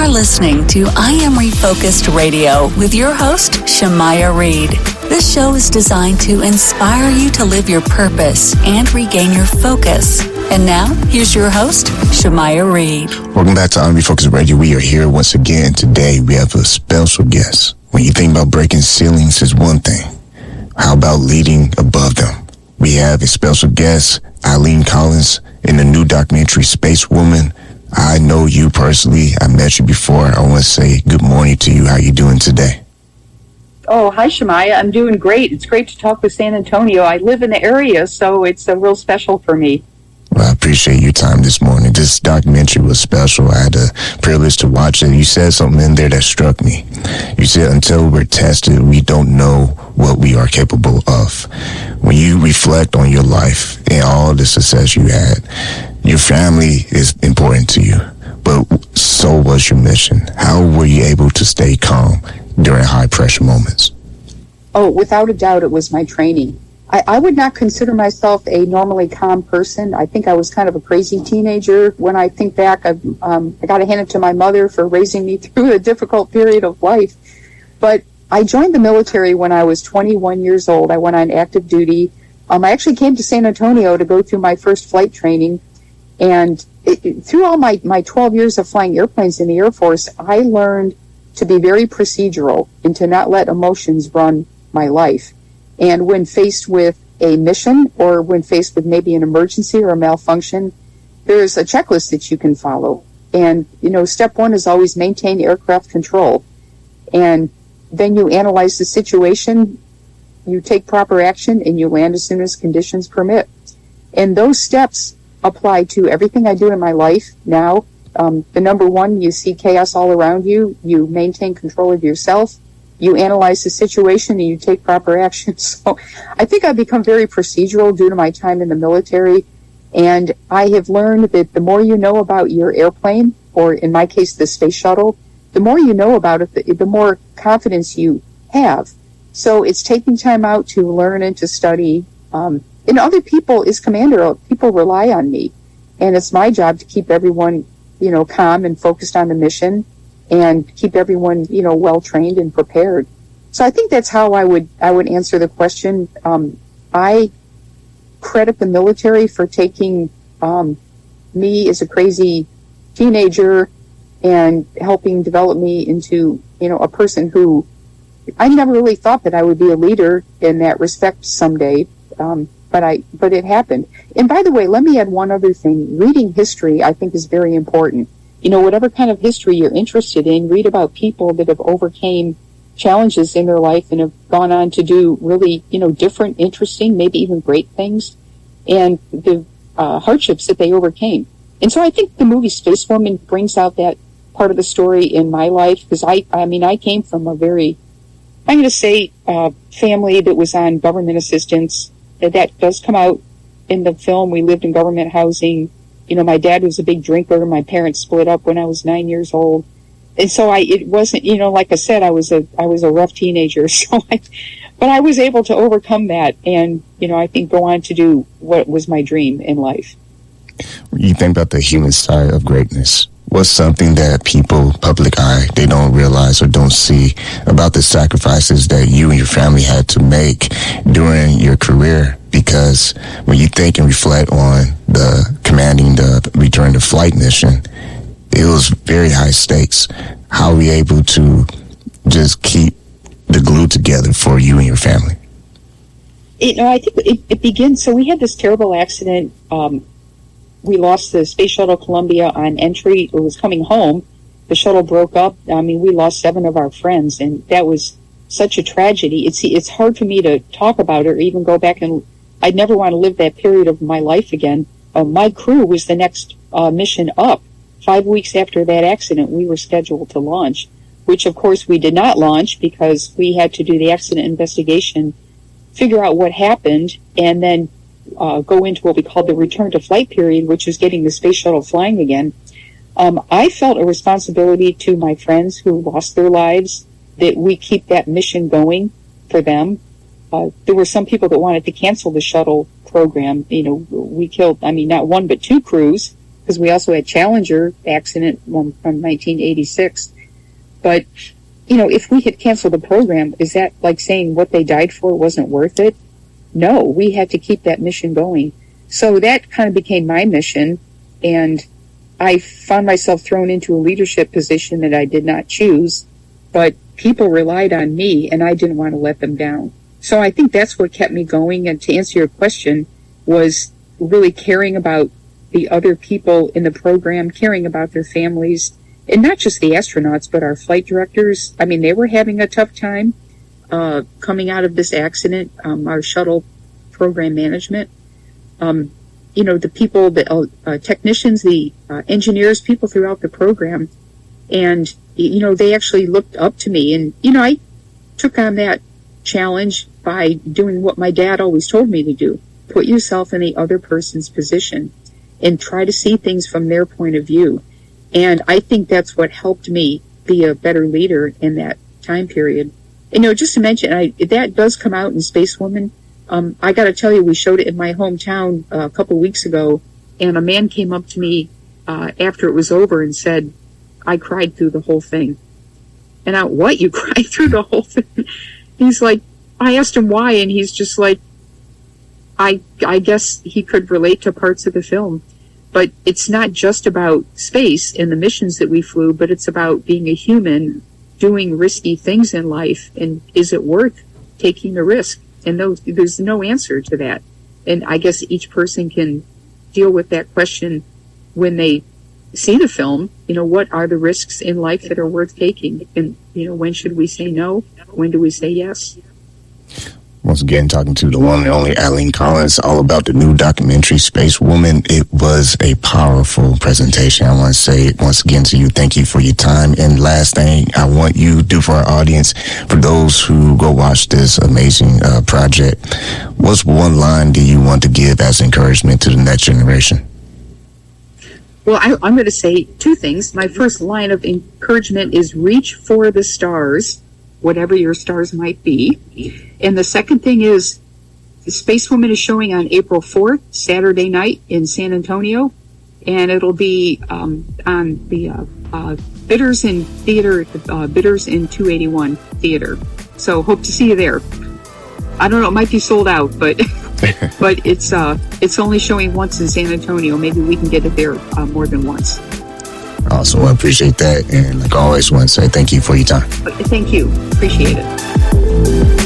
are listening to I Am Refocused Radio with your host, Shamaya Reed. This show is designed to inspire you to live your purpose and regain your focus. And now, here's your host, Shamaya Reed. Welcome back to I Am Refocused Radio. We are here once again. Today, we have a special guest. When you think about breaking ceilings is one thing. How about leading above them? We have a special guest, Eileen Collins, in the new documentary, Spacewoman. I know you personally. I met you before. I want to say good morning to you. How you doing today? Oh, hi, Shamaya. I'm doing great. It's great to talk with San Antonio. I live in the area, so it's real special for me. Well, I appreciate your time this morning. This documentary was special. I had the privilege to watch it. You said something in there that struck me. You said, until we're tested, we don't know what we are capable of. When you reflect on your life and all the success you had, your family is important to you, but so was your mission. How were you able to stay calm during high-pressure moments? Oh, without a doubt, it was my training. I would not consider myself a normally calm person. I think I was kind of a crazy teenager. When I think back, I got to hand it to my mother for raising me through a difficult period of life. But I joined the military when I was 21 years old. I went on active duty. I actually came to San Antonio to go through my first flight training. And through all my 12 years of flying airplanes in the Air Force, I learned to be very procedural and to not let emotions run my life. And when faced with a mission or when faced with maybe an emergency or a malfunction, there's a checklist that you can follow. And, step one is always maintain aircraft control. And then you analyze the situation, you take proper action, and you land as soon as conditions permit. And those steps apply to everything I do in my life now. The number one, you see chaos all around you, you maintain control of yourself, you analyze the situation, and you take proper action. So I think I've become very procedural due to my time in the military. And I have learned that the more you know about your airplane, or in my case, the space shuttle, the more you know about it, the more confidence you have. So it's taking time out to learn and to study. And other people, as commander, people rely on me. And it's my job to keep everyone, calm and focused on the mission, and keep everyone, well trained and prepared. So I think that's how I would answer the question. I credit the military for taking me as a crazy teenager and helping develop me into, a person who I never really thought that I would be a leader in that respect someday. But it happened. And by the way, let me add one other thing. Reading history, I think, is very important. Whatever kind of history you're interested in, read about people that have overcame challenges in their life and have gone on to do really, different, interesting, maybe even great things, and the hardships that they overcame. And so I think the movie Spacewoman brings out that part of the story in my life, because I came from a very, I'm going to say, family that was on government assistance. That does come out in the film. We lived in government housing. My dad was a big drinker. My parents split up when I was 9 years old. And so it wasn't, like I said, I was a rough teenager. But I was able to overcome that and, I think go on to do what was my dream in life. You think about the human side of greatness. What's something that people, public eye, they don't realize or don't see about the sacrifices that you and your family had to make during your career? Because when you think and reflect on the commanding the return to flight mission, it was very high stakes. How are we able to just keep the glue together for you and your family? I think it begins, so we had this terrible accident. We lost the Space Shuttle Columbia on entry. It was coming home. The shuttle broke up. We lost 7 of our friends, and that was such a tragedy. It's hard for me to talk about it or even go back, and I'd never want to live that period of my life again. My crew was the next mission up. 5 weeks after that accident, we were scheduled to launch, which of course we did not launch because we had to do the accident investigation, figure out what happened, and then go into what we called the return to flight period, which was getting the space shuttle flying again. I felt a responsibility to my friends who lost their lives that we keep that mission going for them. There were some people that wanted to cancel the shuttle program. We killed, not 1, but 2 crews because we also had Challenger accident from 1986. But, if we had canceled the program, is that like saying what they died for wasn't worth it? No, we had to keep that mission going. So that kind of became my mission, and I found myself thrown into a leadership position that I did not choose, but people relied on me, and I didn't want to let them down. So I think that's what kept me going, and to answer your question, was really caring about the other people in the program, caring about their families, and not just the astronauts, but our flight directors. I mean, they were having a tough time coming out of this accident, our shuttle program management. The people, the technicians, the engineers, people throughout the program. And, they actually looked up to me. And, I took on that challenge by doing what my dad always told me to do. Put yourself in the other person's position and try to see things from their point of view. And I think that's what helped me be a better leader in that time period. And, just to mention, that does come out in Spacewoman. I got to tell you, we showed it in my hometown a couple weeks ago, and a man came up to me after it was over and said, I cried through the whole thing. And what? You cried through the whole thing? He's like, I asked him why, and he's just like, I guess he could relate to parts of the film. But it's not just about space and the missions that we flew, but it's about being a human, doing risky things in life, and is it worth taking the risk? And there's no answer to that. And I guess each person can deal with that question when they see the film. What are the risks in life that are worth taking? And, when should we say no? When do we say yes? Once again, talking to the one and only Eileen Collins, all about the new documentary, Spacewoman. It was a powerful presentation. I want to say once again to you, thank you for your time. And last thing I want you to do for our audience, for those who go watch this amazing project, what's one line do you want to give as encouragement to the next generation? Well, I'm going to say two things. My first line of encouragement is reach for the stars, whatever your stars might be. And the second thing is, Spacewoman is showing on April 4th, Saturday night in San Antonio, and it'll be on the Bitters in Theater, Bitters in 281 Theater. So hope to see you there. I don't know, it might be sold out, but but it's only showing once in San Antonio. Maybe we can get it there more than once. Awesome. I appreciate that. And like always, I want to say thank you for your time. Thank you. Appreciate it.